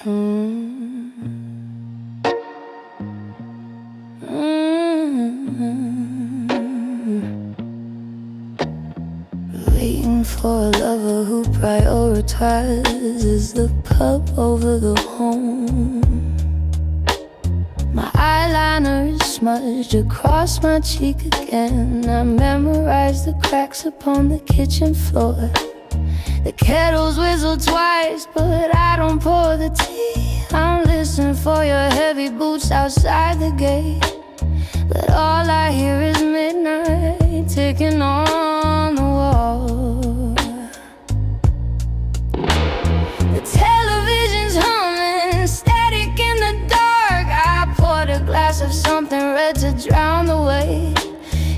Waiting for a lover who prioritizes the cup over the home. My eyeliner is smudged across my cheek again. I memorized the cracks upon the kitchen floor. The kettle's whistled twice, but I don't pour the tea. I'm listening for your heavy boots outside the gate, but all I hear is midnight ticking on the wall. The television's humming, static in the dark. I poured a glass of something red to drown the way.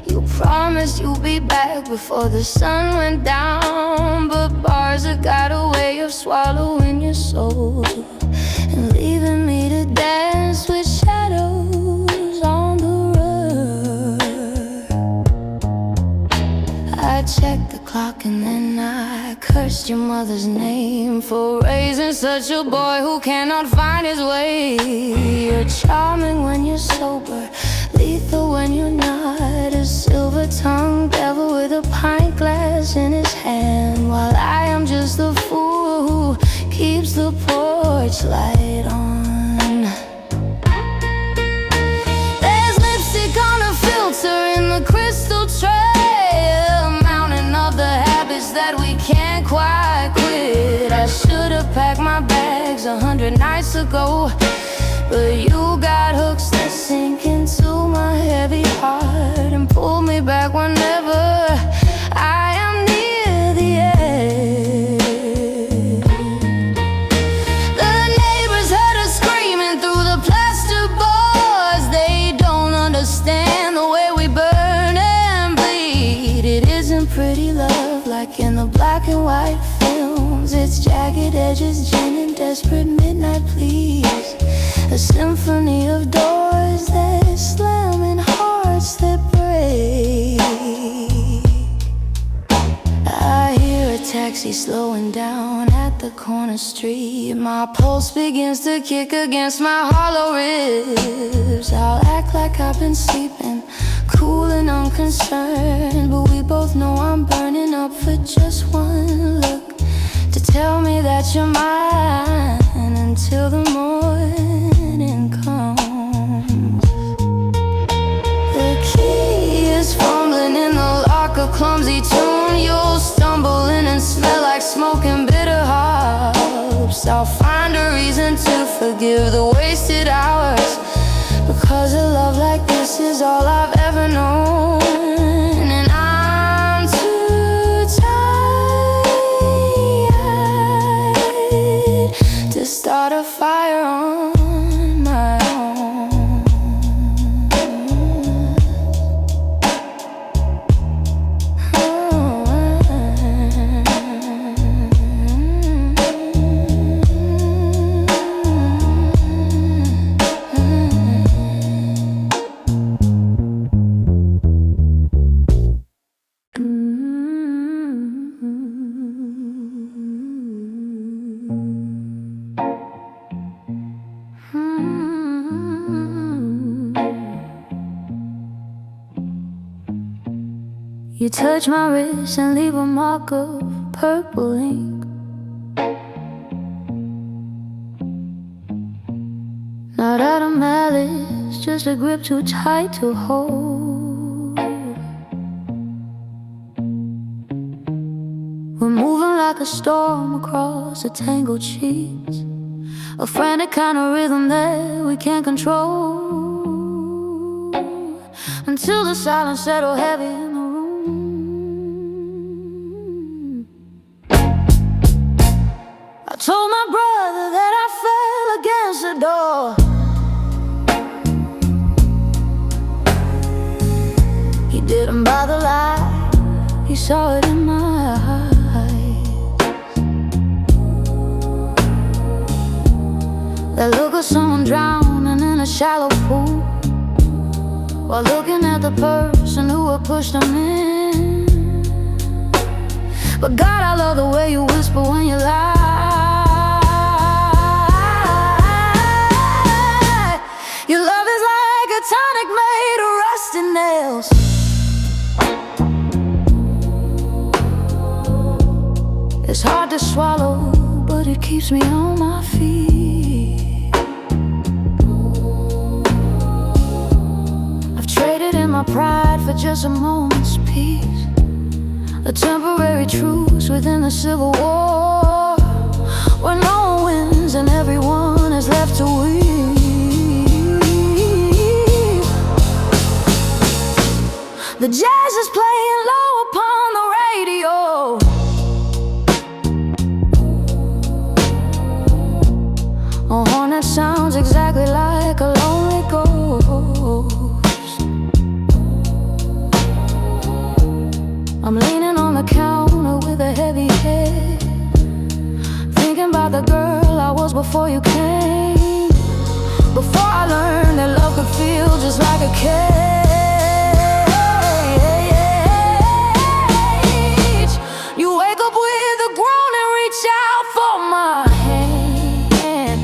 You promised you'd be back before the sun went down, but bars have got a way of swallowing your soul and leaving me to dance with shadows on the rug. I checked the clock and then I cursed your mother's name for raising such a boy who cannot find his way. You're charming when you're sober, lethal when you're not, a silver-tongued devil with a pint glass in his hand, while I am just the fool who keeps the porch light on. There's lipstick on a filter in the crystal tray, a mountain of the habits that we can't quite quit. I should have packed my bags 100 nights ago, but you got hooks that sink into my heavy heart and pull me back whenever I am near the edge. The neighbors heard us screaming through the plaster boards. They don't understand the way we burn and bleed. It isn't pretty love like in the black and white films. It's jagged edges, gin and desperate midnight pleas. A symphony of doors that slam and hearts that break. I hear a taxi slowing down at the corner street. My pulse begins to kick against my hollow ribs. I'll act like I've been sleeping, cool and unconcerned, but we both know I'm burning up for just one look to tell me that you're mine until the morning comes. The key is fumbling in the lock, a clumsy tune. You'll stumble in and smell like smoke and bitter hops. I'll find a reason to forgive the wasted hours, because a love like this is all I've ever known. And I'm too tired to start a fire on my own. You touch my wrist and leave a mark of purple ink. Not out of malice, just a grip too tight to hold. We're moving like a storm across the tangled sheets, a frantic kind of rhythm that we can't control, until the silence settles heavy in the room. I told my brother that I fell against the door. He didn't bother lie, he saw it in my eyes. That look of someone drowning in a shallow pool, while looking at the person who had pushed them in. But God, I love the way you whisper when you lie. swallow, but it keeps me on my feet. I've traded in my pride for just a moment's peace, a temporary truce within the civil war, where no one wins and everyone is left to weep. The jazz is playing low upon the radio. A horn that sounds exactly like a lonely ghost. I'm leaning on the counter with a heavy head, thinking about the girl I was before you came, before I learned that love could feel just like a cage. You wake up with a groan and reach out for my hand.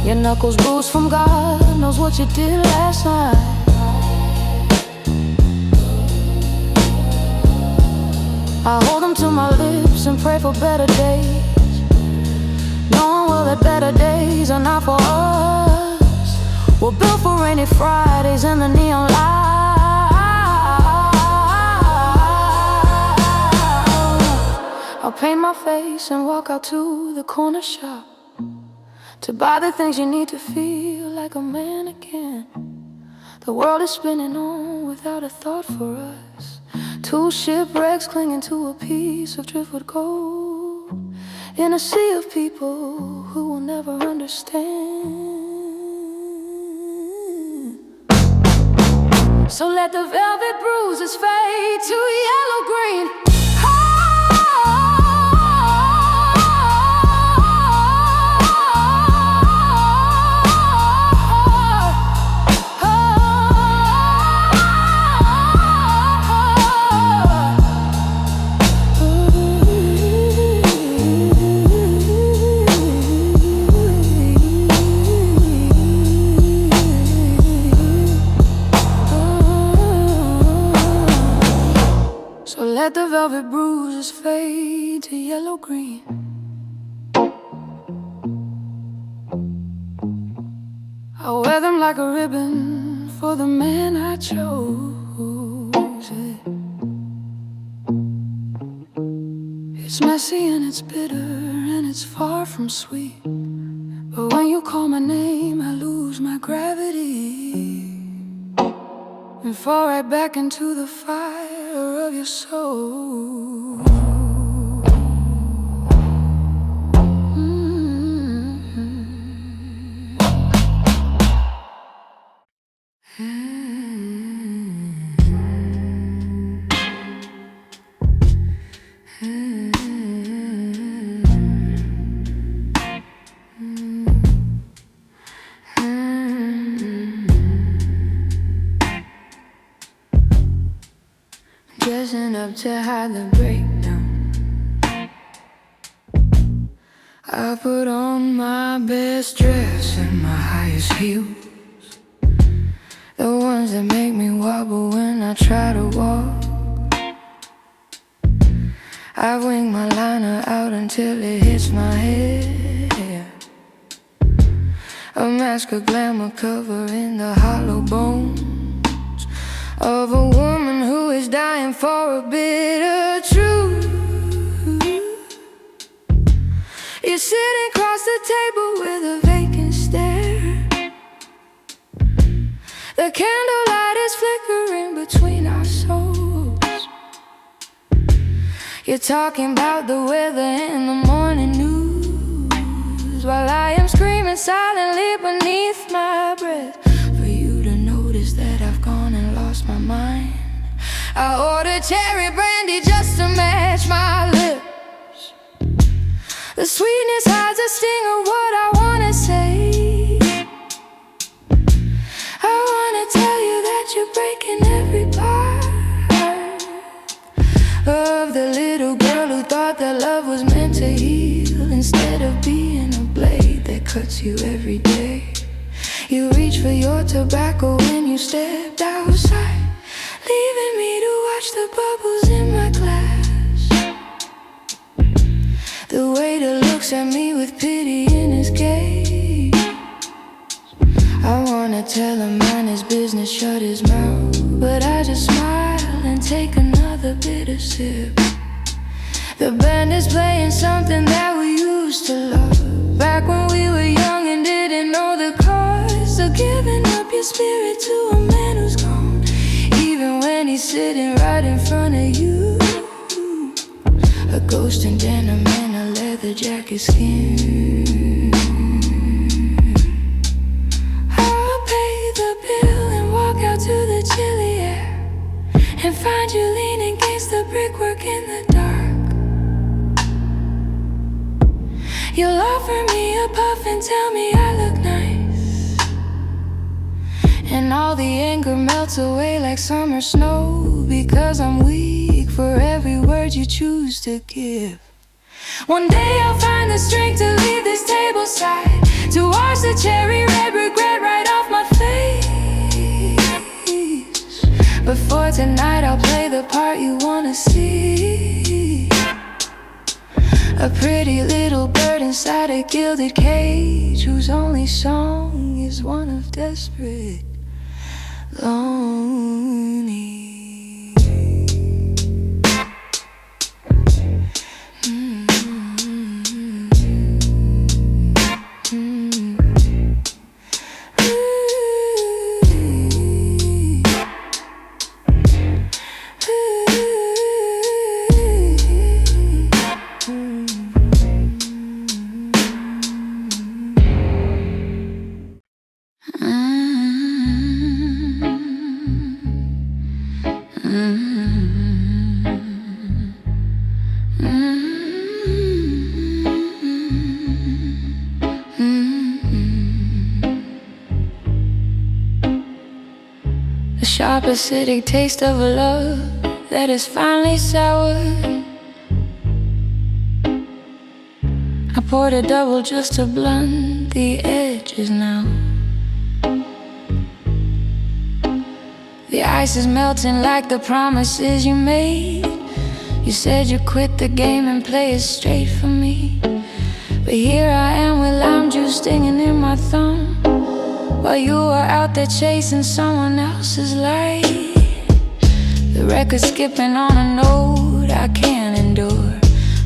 Your knuckles bruised from God knows what you did last night. I hold them to my lips and pray for better days, knowing well that better days are not for us. We're built for rainy Fridays and the neon lights. I'll paint my face and walk out to the corner shop to buy the things you need to feel like a man again. The world is spinning on without a thought for us, two shipwrecks clinging to a piece of driftwood gold, in a sea of people who will never understand. So let the velvet bruises fade to yellow green. Let the velvet bruises fade to yellow-green. I wear them like a ribbon for the man I chose. It's messy and it's bitter and it's far from sweet, but when you call my name I lose my gravity and fall right back into the fire of your soul. Dressing up to hide the breakdown, I put on my best dress and my highest heels, the ones that make me wobble when I try to walk. I wing my liner out until it hits my head, a mask of glamour covering the hollow bones of a woman who is dying for a bit of truth. You're sitting across the table with a vacant stare, the candlelight is flickering between our souls. You're talking about the weather and the morning news, while I am screaming silently beneath my breath for you to notice that I've gone and lost my mind. I ordered cherry brandy just to match my lips. The sweetness hides a sting of what I wanna say. I wanna tell you that you're breaking every part of the little girl who thought that love was meant to heal, instead of being a blade that cuts you every day. You reached for your tobacco when you stepped outside, leaving me to watch the bubbles in my glass. The waiter looks at me with pity in his gaze. I wanna tell him mind his business, shut his mouth, but I just smile and take another bitter sip. The band is playing something that we used to love, back when we were young and didn't know the cost of giving up your spirit to a man who's gone, even when he's sitting right in front of you. A ghost in denim and a leather jacket skin. I'll pay the bill and walk out to the chilly air and find you leaning against the brickwork in the dark. You'll offer me a puff and tell me I look nice, and all the anger melts away like summer snow, because I'm weak for every word you choose to give. One day I'll find the strength to leave this table side, to wash the cherry red regret right off my face. But for tonight I'll play the part you wanna see, a pretty little bird inside a gilded cage, whose only song is one of desperate lonely. The sharp acidic taste of a love that is finally sour. I poured a double just to blunt the edges now. The ice is melting like the promises you made. You said you quit the game and play it straight for me, but here I am with lime juice stinging in my thumb, while you are out there chasing someone else's light. The record skipping on a note I can't endure,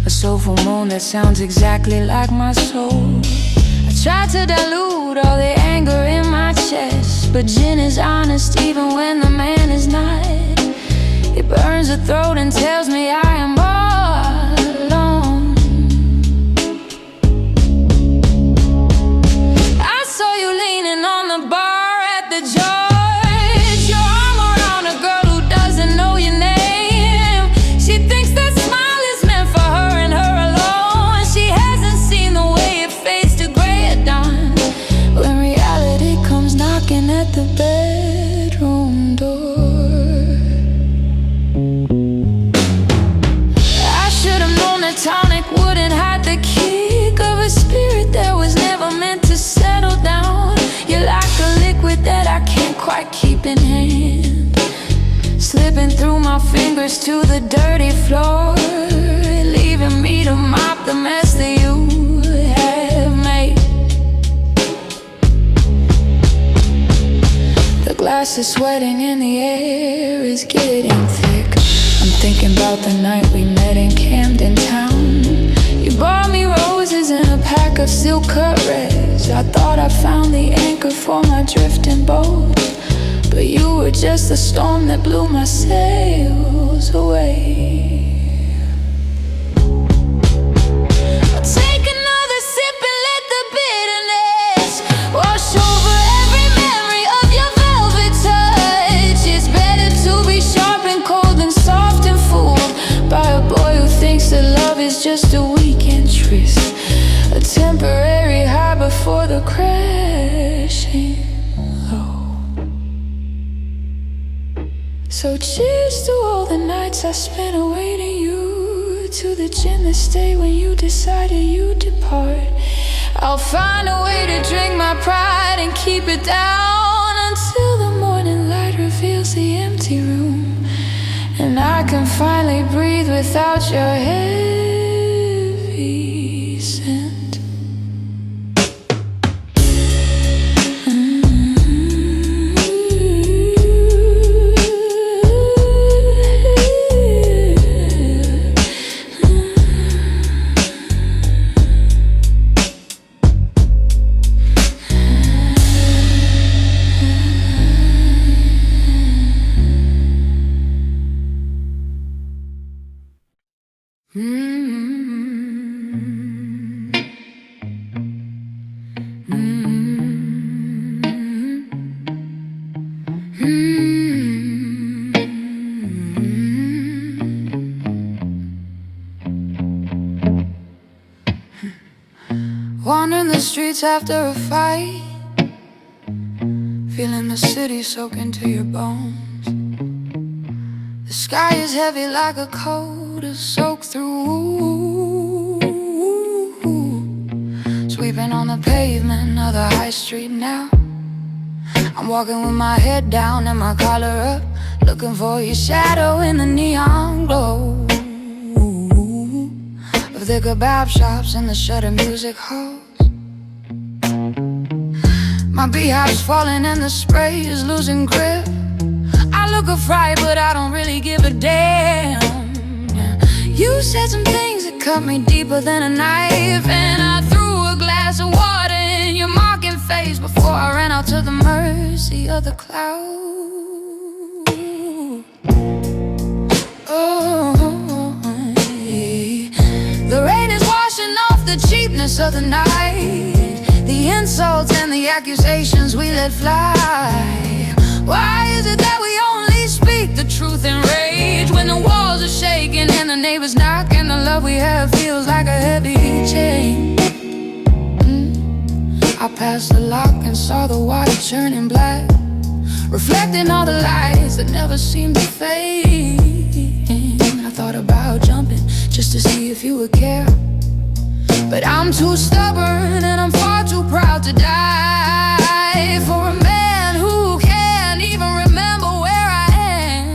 a soulful moan that sounds exactly like my soul. I tried to dilute all the anger in my chest, but gin is honest even when the man is not. It burns the throat and tells me I am all alone. I saw you leaning on the bar at the George, your arm around a girl who doesn't know your name. She thinks that smile is meant for her and her alone. She hasn't seen the way it fades to gray at dawn, when reality comes knocking at the bedroom door. Tonic wouldn't hide the kick of a spirit that was never meant to settle down. You're like a liquid that I can't quite keep in hand, slipping through my fingers to the dirty floor, leaving me to mop the mess that you have made. The glass is sweating and the air is getting thick. I'm thinking about the night we met in Camden town. You bought me roses and a pack of silk cut reds. I thought I found the anchor for my drifting boat, but you were just the storm that blew my sails away. I'll take another sip and let the bitterness wash over every memory of your velvet touch. It's better to be sharp and cold than soft and fooled by a boy who thinks that love is just a weekend tryst, a temporary high before the crashing low. So cheers to all the nights I spent awaiting you, to the gin that stayed when you decided you'd depart. I'll find a way to drink my pride and keep it down until the morning light reveals the empty room, and I can finally breathe without your heavy Wandering the streets after a fight, feeling the city soak into your bones. The sky is heavy like a coat to soak through. Sweeping on the pavement of the high street now. I'm walking with my head down and my collar up, looking for your shadow in the neon glow of the kebab shops and the shutter music halls. My beehives falling and the spray is losing grip. I look a fright but I don't really give a damn. You said some things that cut me deeper than a knife, and I threw a glass of water in your mocking face before I ran out to the mercy of the clouds. Oh, the rain is washing off the cheapness of the night, the insults and the accusations we let fly. Why is it that we only speak the truth in rage when the walls are shaking and the neighbors knock and the love we have feels like a heavy chain? I passed the lock and saw the water turning black, reflecting all the lights that never seemed to fade. I thought about jumping just to see if you would care, but I'm too stubborn and I'm far too proud to die for a man who can't even remember where I am.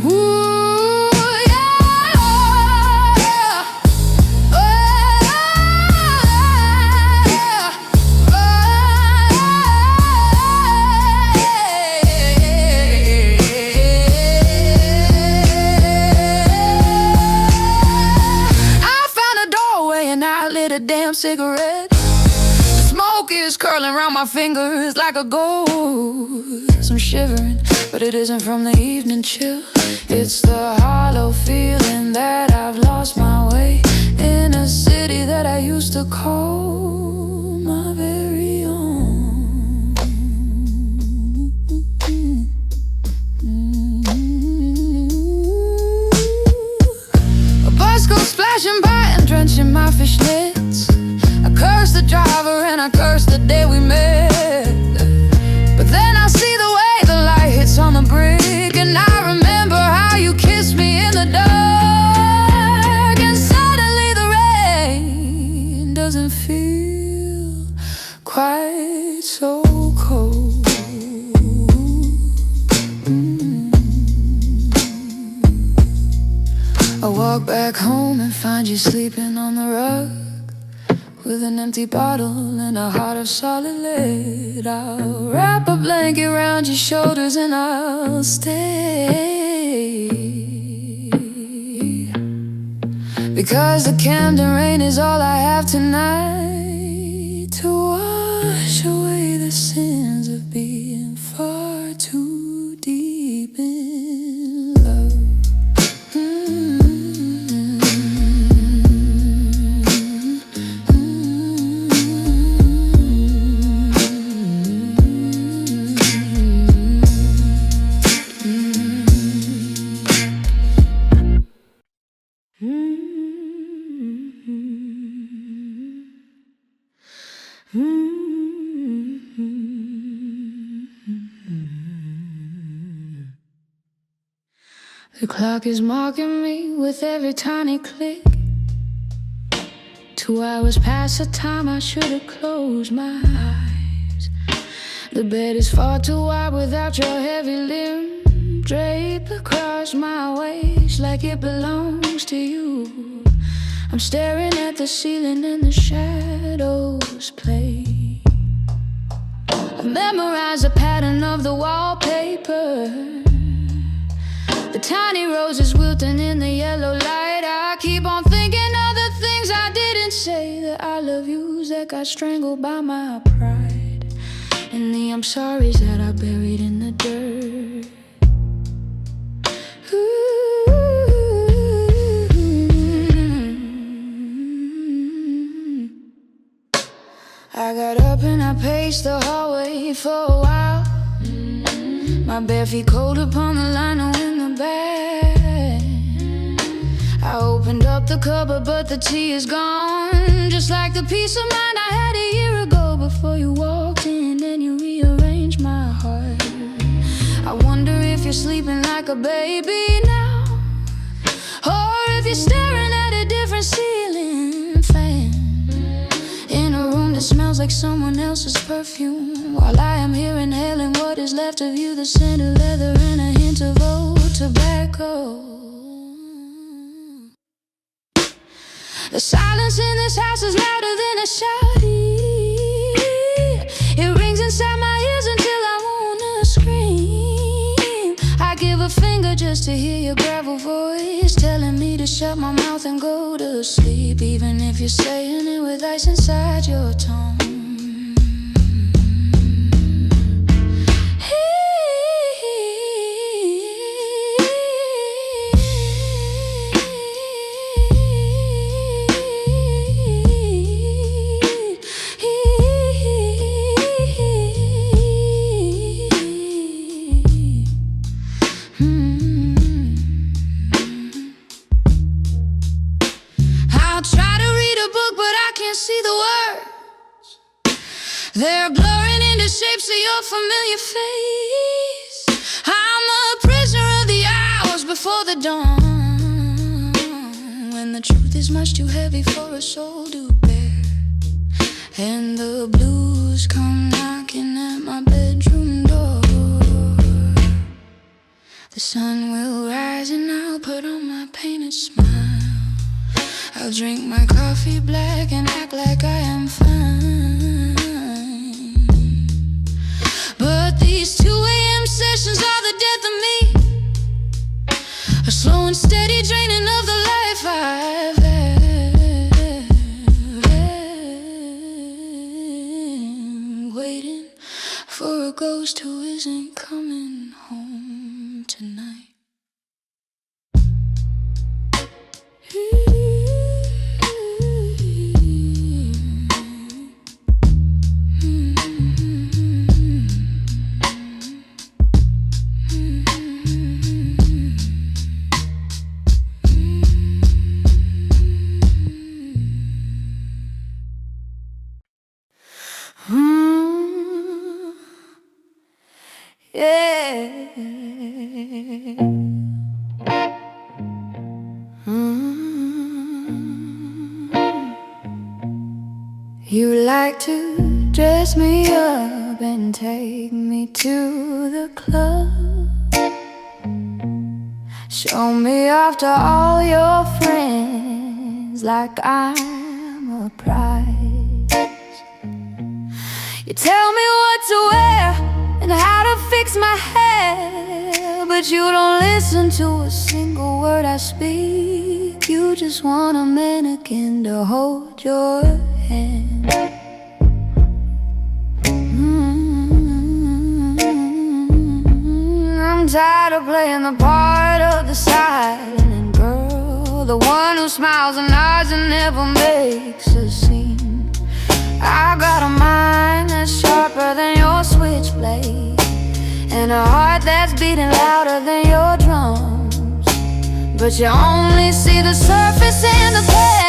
Ooh, yeah. Oh, a damn cigarette. The smoke is curling around my fingers like a ghost. I'm shivering, but it isn't from the evening chill. It's the hollow feeling that I've lost my way in a city that I used to call my very own. A bus goes splashing by and drenching my fishnets. I curse the driver and I curse the day we met, but then I see the way the light hits on the brick, and I remember how you kissed me in the dark, and suddenly the rain doesn't feel quite so cold. I walk back home and find you sleeping on the rug with an empty bottle and a heart of solid lead. I'll wrap a blanket around your shoulders and I'll stay, because the Camden Rain is all I have tonight to wash away the sins of being far too deep in love. The clock is mocking me with every tiny click. 2 hours past the time I should have closed my eyes. The bed is far too wide without your heavy limb draped across my waist like it belongs to you. I'm staring at the ceiling and the shadows play. I memorized the pattern of the wallpaper, the tiny roses wilting in the yellow light. I keep on thinking of the things I didn't say, the I love yous that got strangled by my pride, and the I'm sorry's that I buried in the dirt. I got up and I paced the hallway for a while, my bare feet cold upon the lino in the back. the cupboard, but the tea is gone. Just like the peace of mind I had a year ago before you walked in and you rearranged my heart. I wonder if you're sleeping like a baby now, or if you're staring at a different ceiling fan in a room that smells like someone else's perfume, while I am here inhaling what is left of you, the scent of leather and a hint of old tobacco. The silence in this house is louder than a shout. It rings inside my ears until I wanna scream. I give a finger just to hear your gravel voice telling me to shut my mouth and go to sleep, even if you're saying it with ice inside your tongue. They're blurring into shapes of your familiar face. I'm a prisoner of the hours before the dawn, when the truth is much too heavy for a soul to bear, and the blues come knocking at my bedroom door. The sun will rise and I'll put on my painted smile. I'll drink my coffee black and act like I am fine. But these 2 a.m. sessions are the death of me, a slow and steady draining of the life I've had. Waiting for a ghost who isn't coming home tonight. You like to dress me up and take me to the club, show me off to all your friends like I'm a prize. You tell me what to wear and how to fix my hair, but you don't listen to a single word I speak. You just want a mannequin to hold your hand. I'm tired of playing the part of the silent girl, the one who smiles and nods and never makes a scene. I got a mind that's sharper than your switchblade, and a heart that's beating louder than your drums, but you only see the surface and the pain.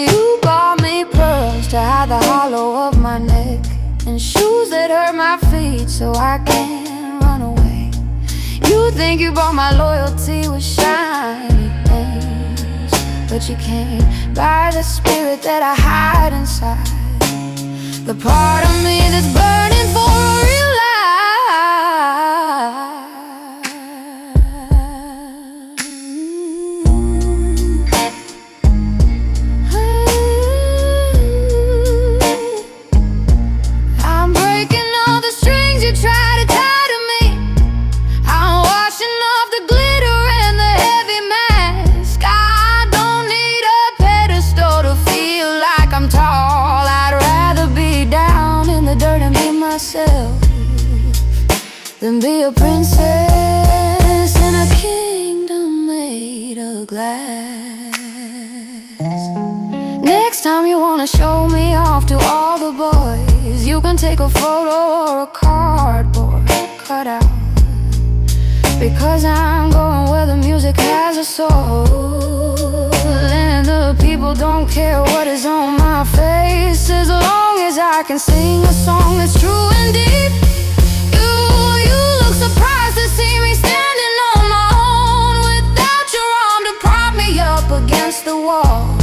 You bought me pearls to hide the hollow of my neck, and shoes that hurt my feet so I can't run away. You think you bought my loyalty with shiny things, but you can't buy the spirit that I hide inside, the part of me that's burning for a real life. I'm breaking all the strings you try to tie to me. I'm washing off the glitter and the heavy mask. I don't need a pedestal to feel like I'm tall. I'd rather be down in the dirt and be myself than be a princess in a kingdom made of glass. Next time you wanna show me off to all the boys, you can take a photo or a cardboard cutout because I'm going where the music has a soul. And the people don't care what is on my face, as long as I can sing a song that's true and deep. You look surprised to see me standing on my own, without your arm to prop me up against the wall.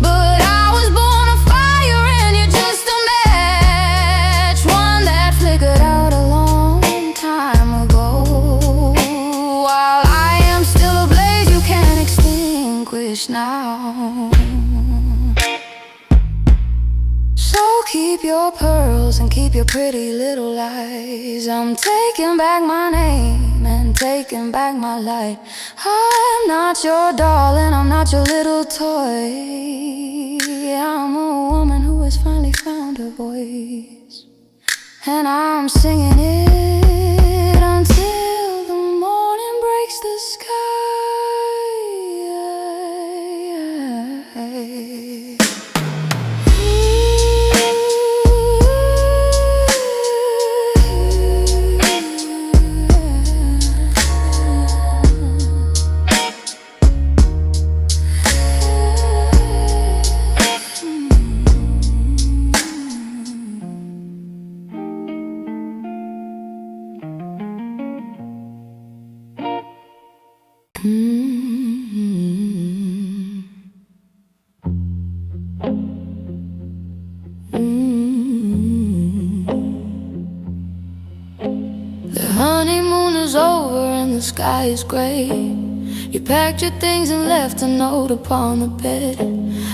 But I was born a fire and you're just a match, one that flickered out a long time ago. While I am still a blaze you can't extinguish now. So keep your pearls and keep your pretty little lies. I'm taking back my name and taking back my light. I'm not your doll and I'm not your little toy. I'm a woman who has finally found her voice, and I'm singing it until the morning breaks the sky. The honeymoon is over and the sky is gray. You packed your things and left a note upon the bed.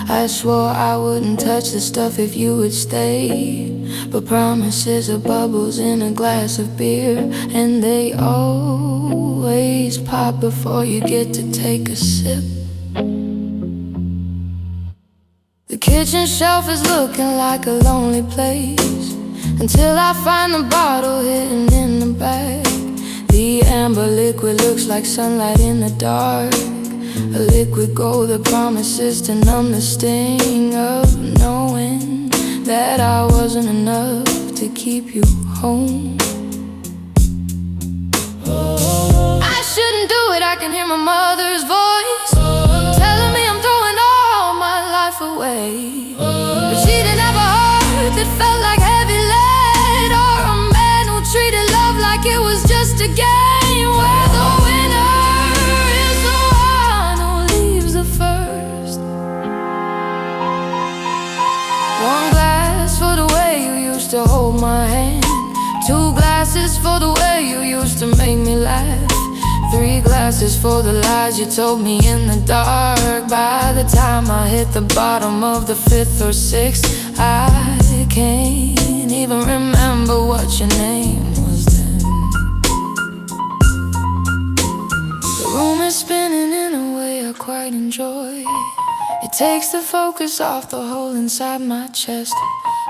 I swore I wouldn't touch the stuff if you would stay, but promises are bubbles in a glass of beer, and they always pop before you get to take a sip. The kitchen shelf is looking like a lonely place, until I find the bottle hidden in the bag. The amber liquid looks like sunlight in the dark, a liquid gold that promises to numb the sting of knowing that I wasn't enough to keep you home. I shouldn't do it, I can hear my mother's voice telling me I'm throwing all my life away. But she didn't have a heart that felt like heavy lead, or a man who treated love like it was just a game, where the winner is the one who leaves the first. One glass for the way you used to hold my hand, 2 glasses for the way you used to make me laugh, 3 glasses for the lies you told me in the dark. By the time I hit the bottom of the 5th or 6th, I can't even remember what your name was then. The room is spinning in a way I quite enjoy. It takes the focus off the hole inside my chest.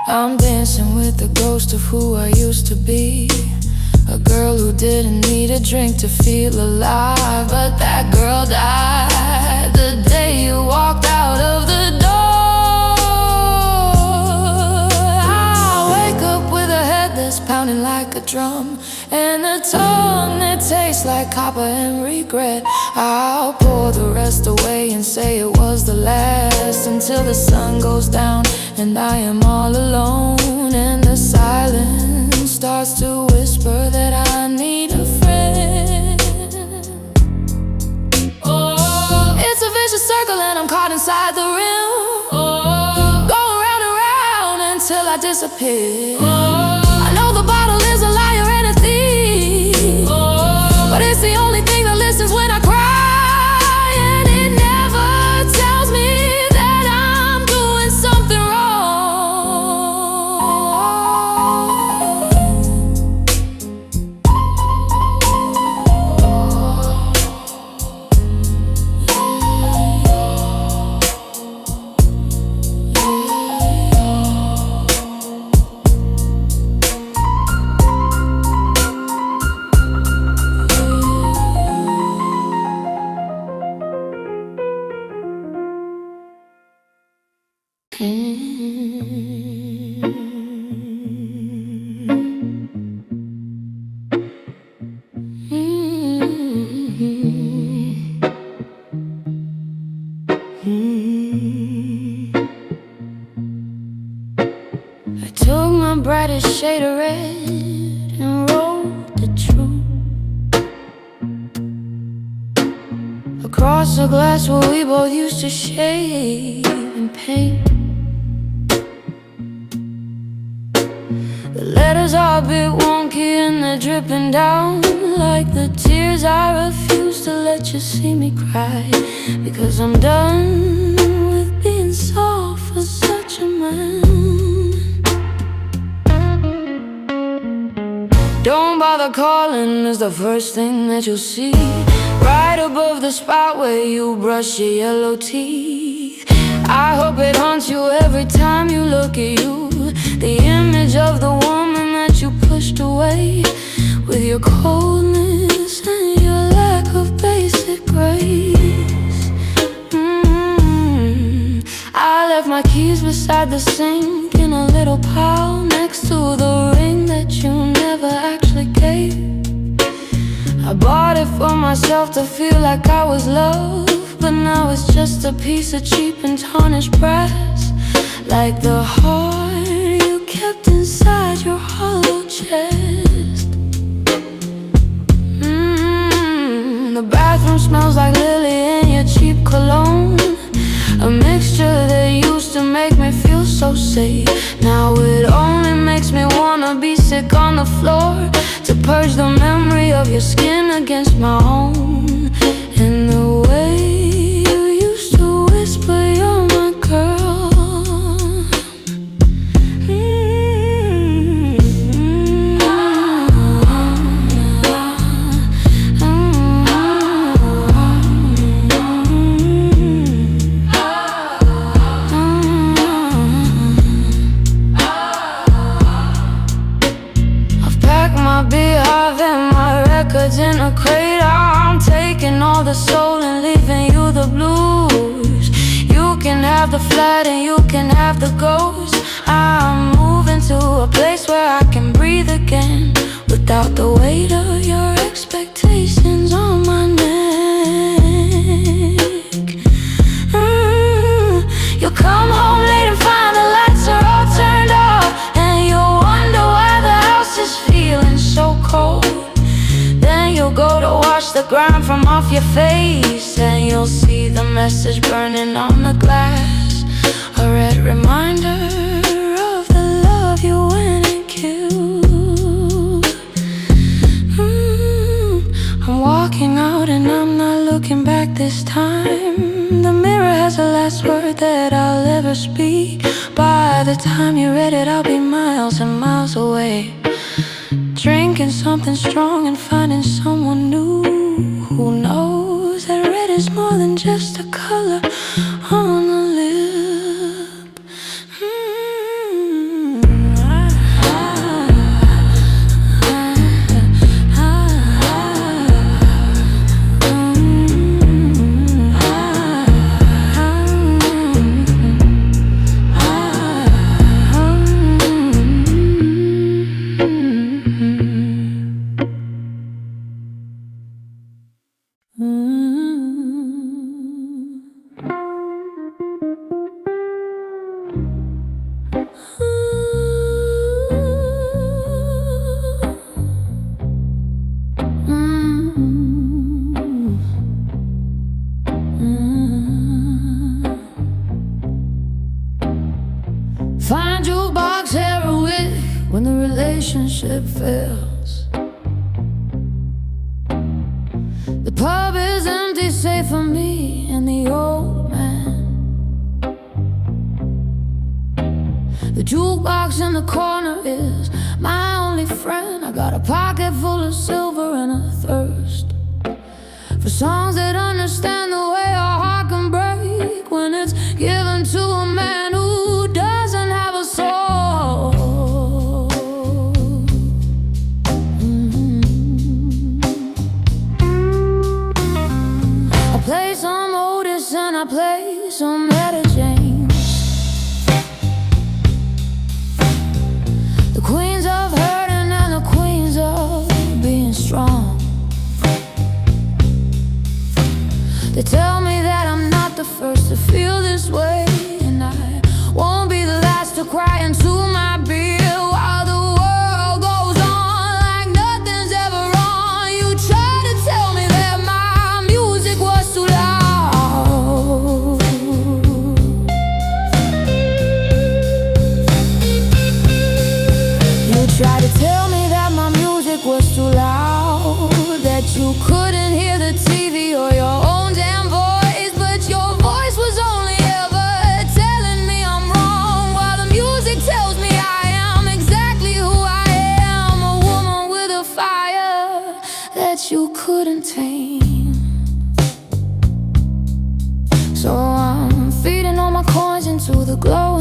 I'm dancing with the ghost of who I used to be, a girl who didn't need a drink to feel alive. But that girl died the day you walked out of the door. I wake up with a head that's pounding like a drum, and a tongue that tastes like copper and regret. I'll pour the rest away and say it was the last, until the sun goes down and I am all alone, and the silence starts to whisper that I need a friend. It's a vicious circle and I'm caught inside the rim, going round and round until I disappear. I know the bottle is a liar and a thief, but it's the only thing that listens when I cry, and it never tells me that I'm doing something wrong. shade of red and wrote the truth across the glass where we both used to shave and paint. The letters are a bit wonky and they're dripping down like the tears I refuse to let you see me cry, because I'm done with being soft for such a man. Don't bother calling is the first thing that you'll see, right above the spot where you brush your yellow teeth. I hope it haunts you every time you look at you, the image of the woman that you pushed away with your coldness and your lack of basic grace. I left my keys beside the sink in a little pile next to the ring that you never actually gave. I bought it for myself to feel like I was loved, but now it's just a piece of cheap and tarnished brass, like the heart you kept inside your hollow chest. The bathroom smells like lily and your cheap cologne, a mixture that used to make me feel so safe. Now it only makes me wanna be sick on the floor, to purge the memory of your skin against my own. And the way you used to whisper, you're my girl. Beehive and my records in a crate. I'm taking all the soul and leaving you the blues. You can have the flat and you can have the ghost. I'm moving to a place where I can breathe again, without the weight of your expectations on my neck. You'll come home late and find the lights are all turned off, and you'll wonder why the house is feeling so cold. Then you'll go to wash the grime from off your face, and you'll see the message burning on the glass, a red reminder of the love you went and killed. I'm walking out and I'm not looking back this time. The mirror has the last word that I'll ever speak. By the time you read it, I'll be miles and miles away, drinking something strong and finding someone new who knows that red is more than just a color on a lip. Find Jukebox Heroine when the relationship fails. The pub is empty, save for me and the old man. The jukebox in the corner is my only friend. I got a pocket full of silver and a thirst for songs that understand the way our heart can break when it's given to a man who doesn't have a soul. I play some Otis and I play some Etta James, the queens of hurting and the queens of being strong. They tell me that I'm not the first to feel this way, and I won't be the last to cry into my beer while the world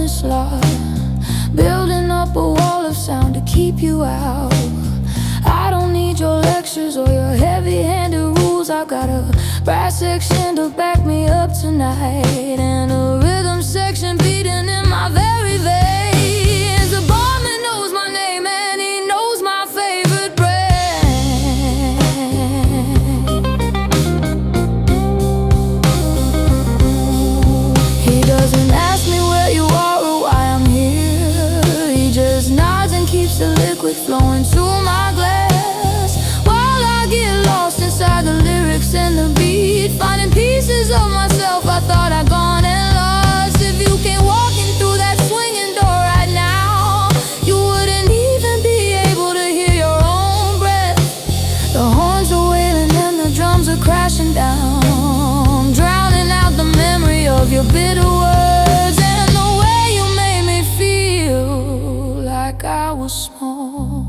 slot, building up a wall of sound to keep you out. I don't need your lectures or your heavy-handed rules. I got a brass section to back me up tonight, and a rhythm section beating in my very veins. A barman knows my name and he knows my favorite brand. He doesn't ask me where you are or why I'm here. He just nods and keeps the liquid flowing to my glass, while I get lost inside the lyrics and the beat, finding pieces of myself I thought I'd gone and lost. If you came walking through that swinging door right now, you wouldn't even be able to hear your own breath. The horns are wailing and the drums are crashing down, drowning out the memory of your bitter words and the way you made me feel like I was small.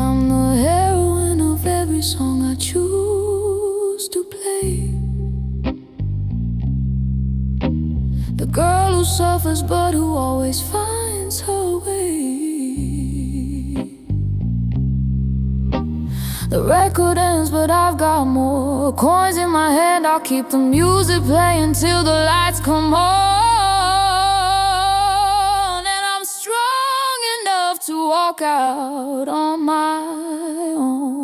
I'm the heroine of every song I choose to play, the girl who suffers but who always finds her way. The record ends but I've got more coins in my hand. I'll keep the music playing till the lights come on, and I'm strong enough to walk out on my own.